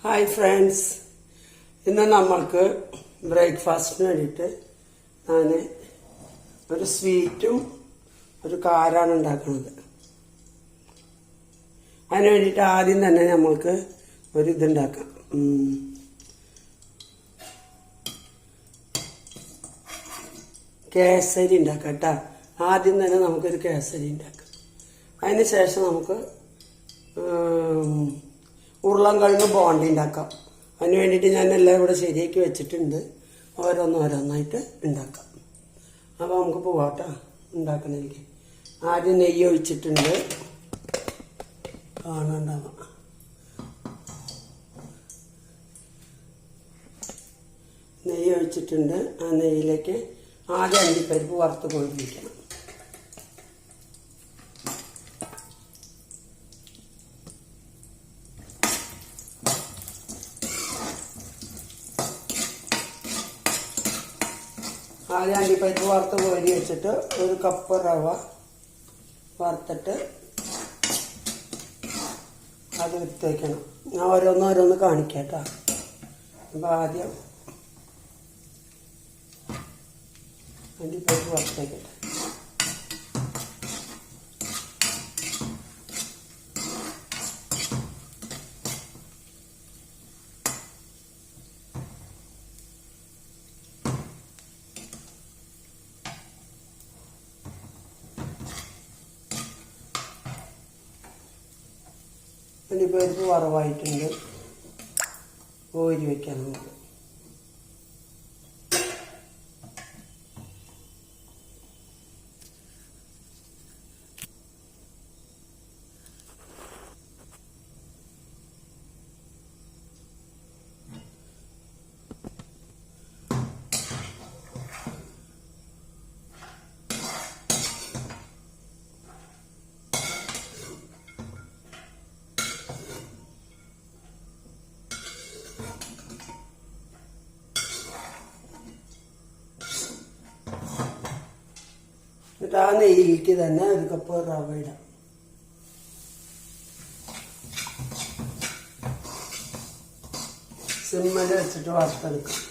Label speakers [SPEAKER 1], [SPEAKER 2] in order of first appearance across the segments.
[SPEAKER 1] Hi friends, ഇന്ന് നമ്മൾക്ക് ബ്രേക്ക്ഫാസ്റ്റിന് വേണ്ടിയിട്ട് ഞാൻ ഒരു സ്വീറ്റും ഒരു കാരാണ് ഉണ്ടാക്കുന്നത്. അതിന് വേണ്ടിയിട്ട് ആദ്യം തന്നെ നമ്മൾക്ക് ഒരു ഇതുണ്ടാക്കാം. കേസരി ഉണ്ടാക്കാം കേട്ടോ. ആദ്യം തന്നെ നമുക്കൊരു കേസരി ഉണ്ടാക്കാം. അതിന് ശേഷം നമുക്ക് ഉരുളൻകിഴങ്ങ് ബോണ്ടി ഉണ്ടാക്കാം. അതിന് വേണ്ടിയിട്ട് ഞാൻ എല്ലാം ഇവിടെ ശരിയാക്കി വെച്ചിട്ടുണ്ട്. ഓരോന്നായിട്ട് ഉണ്ടാക്കാം. അപ്പോൾ നമുക്ക് പോവാട്ടോ ഉണ്ടാക്കണമെങ്കിൽ. ആദ്യം നെയ്യ് ഒഴിച്ചിട്ടുണ്ട്. കാണണ്ടാവാം. നെയ്യ് ഒഴിച്ചിട്ടുണ്ട്. ആ നെയ്യിലേക്ക് ആദ്യം അണ്ടിപ്പരിപ്പ് വറുത്ത് കൊണ്ടിരിക്കണം. ആദ്യം അണ്ടിപ്പരിപ്പ് വറുത്ത് കോരി വെച്ചിട്ട് ഒരു കപ്പ് റവ വറുത്തിട്ട് അത് എടുത്ത് വയ്ക്കണം. ഞാൻ ഓരോന്നോരോന്ന് കാണിക്കാം കേട്ടോ. അപ്പോൾ ആദ്യം അണ്ടിപ്പരിപ്പ് വറുത്ത് വയ്ക്കട്ടെ. അണ്ടിപ്പരിപ്പ് വറവായിട്ടുണ്ട്. കോരി വയ്ക്കാം നമുക്ക്. എന്നിട്ട് ആ നെയ്യിലേക്ക് തന്നെ ഒരു കപ്പ് റവ ഇടാം. സിമ്മിൽ വെച്ചിട്ട് വറുത്തെടുക്കാം.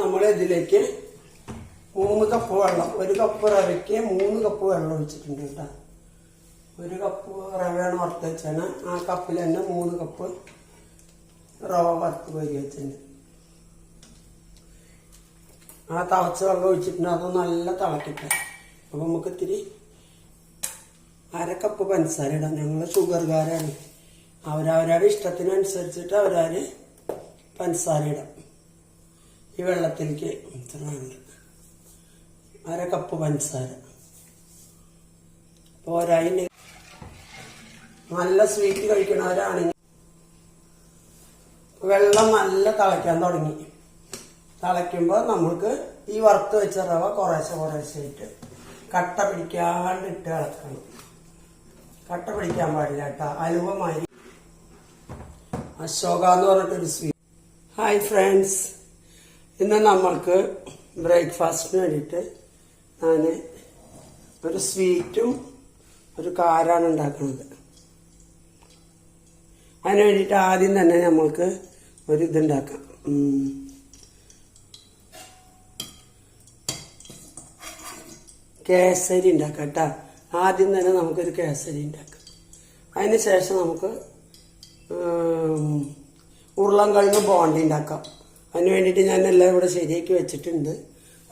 [SPEAKER 1] നമ്മൾ ഇതിലേക്ക് 3 കപ്പ് വെള്ളം, ഒരു കപ്പ് റവയ്ക്ക് 3 കപ്പ് വെള്ളം ഒഴിച്ചിട്ടുണ്ട് കേട്ടോ. ഒരു കപ്പ് റവയാണ് വറുത്ത് വെച്ചാണ്. ആ കപ്പിൽ തന്നെ 3 കപ്പ് റവ വറുത്ത് കോരി വെച്ചിട്ടുണ്ട്. ആ തിളച്ച വെള്ളം ഒഴിച്ചിട്ടുണ്ട്. അത് നല്ല തിളക്കട്ടെ. അപ്പം നമുക്ക് ഇത്തിരി അരക്കപ്പ് പഞ്ചസാര ഇടാം. ഞങ്ങൾ ഷുഗർകാരാണ്. അവരവരുടെ ഇഷ്ടത്തിനനുസരിച്ചിട്ട് അവരവർ പഞ്ചസാര ഇടാം. ഈ വെള്ളത്തിലേക്ക് അരക്കപ്പ് പഞ്ചസാര പോരായി. നല്ല സ്വീറ്റ് കഴിക്കണവരാണെങ്കിൽ വെള്ളം നല്ല തിളയ്ക്കാൻ തുടങ്ങി. തിളയ്ക്കുമ്പോൾ നമുക്ക് ഈ വറുത്ത് വെച്ച റവ കുറേശ്ശായിട്ട് കട്ട പിടിക്കാണ്ട് ഇട്ട് ഇളക്കണം. കട്ട പിടിക്കാൻ പാടില്ല കേട്ടോ. അലുവമാതിരി അശോക എന്ന് പറഞ്ഞിട്ടൊരു സ്വീറ്റ്. ഹായ് ഫ്രണ്ട്സ്, ഇന്ന് നമ്മൾക്ക് ബ്രേക്ക്ഫാസ്റ്റിന് വേണ്ടിയിട്ട് ഞാൻ ഒരു സ്വീറ്റും ഒരു കാരാണ് ഉണ്ടാക്കുന്നത്. അതിന് വേണ്ടിയിട്ട് ആദ്യം തന്നെ നമ്മൾക്ക് ഒരു ഇതുണ്ടാക്കാം. കേസരി ഉണ്ടാക്കാം കേട്ടോ. ആദ്യം തന്നെ നമുക്കൊരു കേസരി ഉണ്ടാക്കാം. അതിന് ശേഷം നമുക്ക് ഉരുളൻകിഴങ്ങ് ബോണ്ടി ഉണ്ടാക്കാം. അതിന് വേണ്ടിയിട്ട് ഞാൻ എല്ലാം ഇവിടെ ശരിയാക്കി വെച്ചിട്ടുണ്ട്.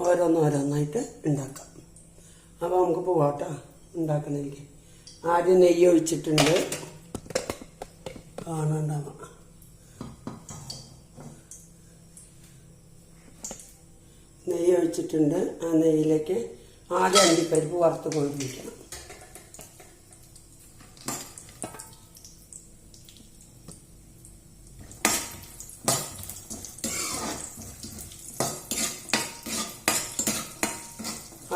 [SPEAKER 1] ഓരോന്നായിട്ട് ഉണ്ടാക്കാം. അപ്പോൾ നമുക്ക് പോവാട്ടോ ഉണ്ടാക്കണമെങ്കിൽ. ആദ്യം നെയ്യ് ഒഴിച്ചിട്ടുണ്ട്. കാണണ്ടാവാം. നെയ്യ് ഒഴിച്ചിട്ടുണ്ട്. ആ നെയ്യിലേക്ക് ആദ്യം അണ്ടിപ്പരിപ്പ് വറുത്ത് കോരി വയ്ക്കണം.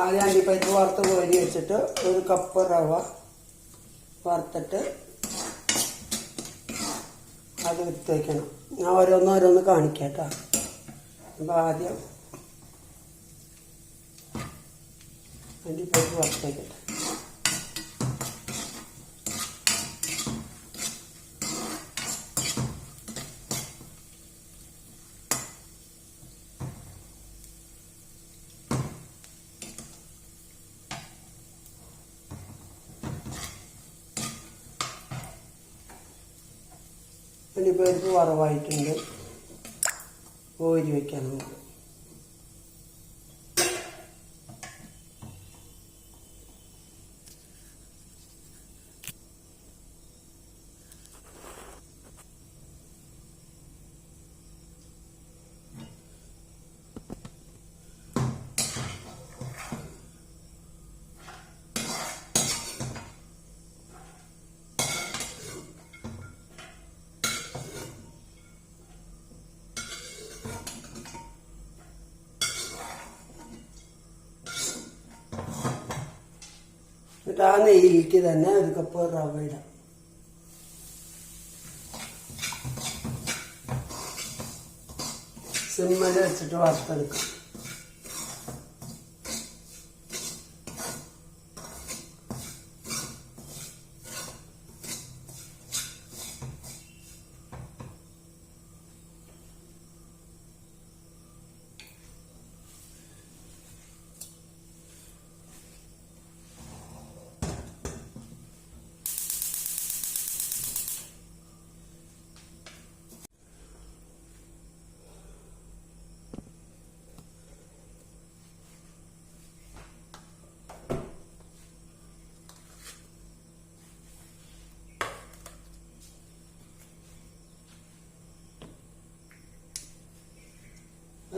[SPEAKER 1] ആദ്യം അണ്ടിപ്പരിപ്പ് വറുത്ത് കോരി വെച്ചിട്ട് ഒരു കപ്പ് റവ വറുത്തിട്ട് അത് എടുത്ത് വയ്ക്കണം. ഞാൻ ഓരോന്നോരോന്ന് കാണിക്കാം കേട്ടോ. അപ്പോൾ ആദ്യം അണ്ടിപ്പരിപ്പ് വറുത്ത് വയ്ക്കട്ടെ. അണ്ടിപ്പരിപ്പ് വറവായിട്ടുണ്ട്. കോരി വയ്ക്കാം നമുക്ക്. എന്നിട്ട് ആ നെയ്യിലേക്ക് തന്നെ ഒരു കപ്പ് റവ ഇടാം. സിമ്മിൽ വെച്ചിട്ട് വറുത്തെടുക്കാം.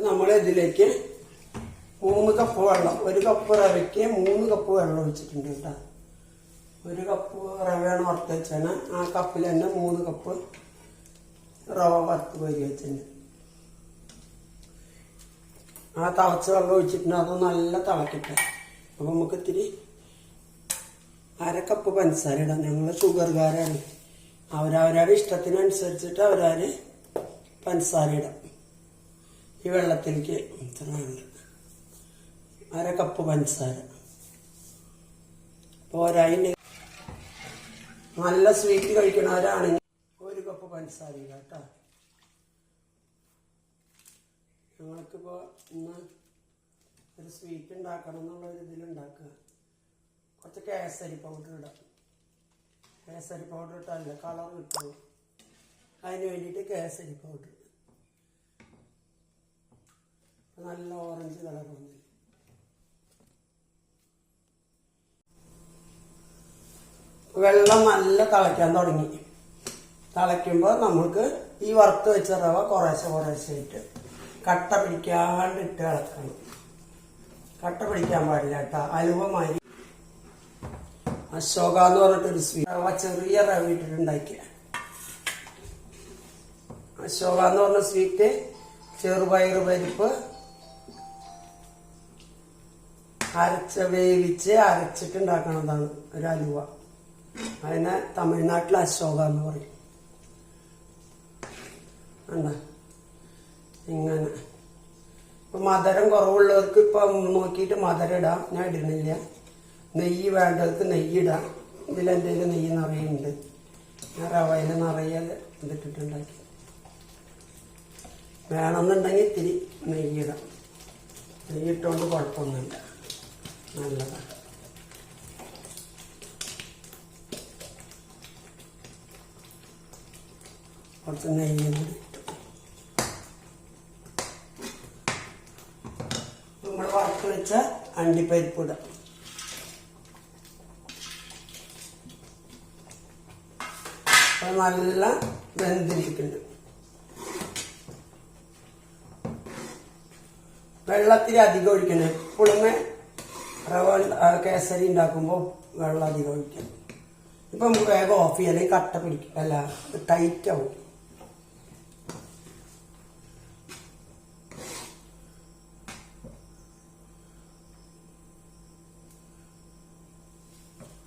[SPEAKER 1] നമ്മളിതിലേക്ക് 3 കപ്പ് വെള്ളം, ഒരു കപ്പ് റവയ്ക്ക് 3 കപ്പ് വെള്ളം ഒഴിച്ചിട്ടുണ്ട് കേട്ടോ. ഒരു കപ്പ് റവയാണ് വറുത്ത് വെച്ചാണ്. ആ കപ്പിൽ തന്നെ 3 കപ്പ് റവ വറുത്ത് കോരി വെച്ചിട്ടുണ്ട്. ആ തിളച്ച വെള്ളം ഒഴിച്ചിട്ടുണ്ട്. അത് നല്ല തിളക്കട്ടെ. അപ്പം നമുക്ക് ഇത്തിരി അര കപ്പ് പഞ്ചസാര ഇടാം. ഞങ്ങൾ ഷുഗർകാരാണ്. അവരവരുടെ ഇഷ്ടത്തിനനുസരിച്ചിട്ട് അവരവര് പഞ്ചസാര ഇടാം. ഈ വെള്ളത്തിലേക്ക് ഇത്ര അര കപ്പ് പഞ്ചസാര പോരായി. നല്ല സ്വീറ്റ് കഴിക്കണവരാണെങ്കിൽ 1 കപ്പ് പഞ്ചസാര കേട്ടോ. ഞങ്ങൾക്കിപ്പോൾ ഇന്ന് ഒരു സ്വീറ്റ് ഉണ്ടാക്കണം എന്നുള്ള ഒരു ഇതിലുണ്ടാക്കുക. കുറച്ച് കേസരി പൗഡർ ഇടാം. കേസരി പൗഡർ ഇട്ടല്ല കളർ കിട്ടുള്ളൂ. അതിന് വേണ്ടിയിട്ട് കേസരി പൗഡർ. നല്ല ഓറഞ്ച് കളർ വന്നില്ല. വെള്ളം നല്ല തിളയ്ക്കാൻ തുടങ്ങി. തിളയ്ക്കുമ്പോൾ നമുക്ക് ഈ വറുത്ത് വെച്ച റവ കുറേശ്ശെ കുറേശ്ശായിട്ട് കട്ട പിടിക്കാണ്ട് ഇട്ട് ഇളക്കണം. കട്ട പിടിക്കാൻ പാടില്ല കേട്ടോ. അലുവമാതിരി അശോക എന്ന് പറഞ്ഞിട്ടൊരു സ്വീറ്റ് റവ, ചെറിയ റവ ഇട്ടിട്ടുണ്ടാക്കിയ അശോക എന്ന് പറഞ്ഞ സ്വീറ്റ് ചെറുപയർ പരിപ്പ് വേവിച്ച് അരച്ചിട്ടുണ്ടാക്കണതാണ് ഒരു അലുവ. അതിനെ തമിഴ്നാട്ടിൽ അശോക എന്ന് പറയും. അണ്ട ഇങ്ങനെ. ഇപ്പം മധുരം കുറവുള്ളവർക്ക് ഇപ്പം നോക്കിയിട്ട് മധുരം ഇടാം. ഞാൻ ഇടുന്നില്ല. നെയ്യ് വേണ്ടവർക്ക് നെയ്യ് ഇടാം. ഇതിലെന്തെങ്കിലും നെയ്യ് നിറയുണ്ട്. ഞാൻ റവയിൽ നിറയെ ഇതിട്ടിട്ടുണ്ടാക്കി. വേണമെന്നുണ്ടെങ്കിൽ ഇത്തിരി നെയ്യിടാം. നെയ്യിട്ടുകൊണ്ട് കുഴപ്പമൊന്നുമില്ല, നല്ലതാണ്. കുറച്ച് നെയ്യും കൂടി ഇട്ടു. നമ്മൾ വറുത്ത് വെച്ച അണ്ടിപ്പരിപ്പ് ഇടാം. അത് നല്ല വെന്തിരിക്കുന്നുണ്ട്. വെള്ളത്തിൽ അധികം ഒഴിക്കണം. എപ്പോഴും റവ കേസരി ഉണ്ടാക്കുമ്പോൾ വെള്ളം അധികം ഒഴിക്കണം. ഇപ്പം നമുക്ക് വേഗം ഓഫ് ചെയ്യാം, അല്ലെങ്കിൽ കട്ട പിടിക്കും, അല്ല ടൈറ്റ് ആവും.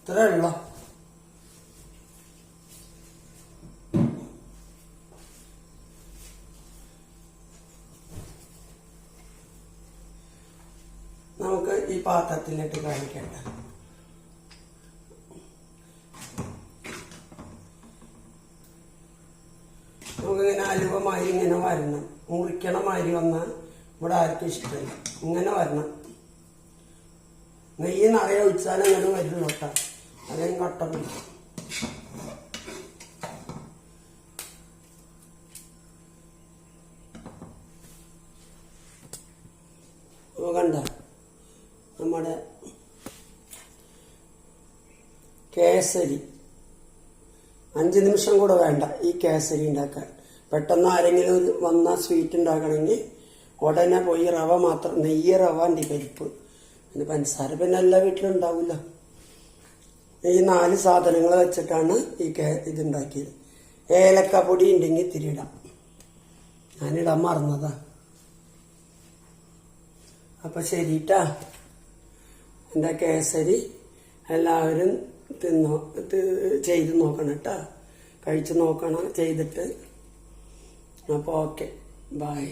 [SPEAKER 1] ഇത്രേ ഉള്ളൂ. നമുക്ക് ഈ പാത്രത്തിലിട്ട് കാണിക്കണ്ട. നമുക്കിങ്ങനെ അലുവമായി ഇങ്ങനെ വരണം. മുറിക്കണ മാതിരി വന്നാൽ ഇവിടെ ആർക്കും ഇഷ്ടമില്ല. ഇങ്ങനെ വരണം. നെയ്യ് നിറയെ ഒഴിച്ചാലും അങ്ങനെ വരുള്ളൂ കേട്ടോ, അല്ലെങ്കിൽ കട്ട പിടിക്കും. കണ്ട നമ്മുടെ കേസരി 5 നിമിഷം കൂടെ വേണ്ട ഈ കേസരി ഉണ്ടാക്കാൻ. പെട്ടെന്ന് ആരെങ്കിലും വന്ന സ്വീറ്റ് ഉണ്ടാക്കണമെങ്കിൽ ഉടനെ പോയി റവ മാത്രം, നെയ്യ്, റവ, അണ്ടിപ്പരിപ്പ്, പിന്നെ പഞ്ചസാര പിന്നെ എല്ലാ വീട്ടിലും ഉണ്ടാവില്ല. ഈ 4 സാധനങ്ങൾ വെച്ചിട്ടാണ് ഈ ഇതുണ്ടാക്കിയത്. ഏലക്ക പൊടി ഉണ്ടെങ്കിൽ ഇത്തിരി ഇടാം, ഞാനിടാൻ മറന്നതാ. അപ്പം ശരിട്ടാ, എൻ്റെ കേസരി എല്ലാവരും ചെയ്ത് നോക്കണം കേട്ടോ, കഴിച്ച് നോക്കണം ചെയ്തിട്ട്. അപ്പോൾ ഓക്കെ, ബൈ.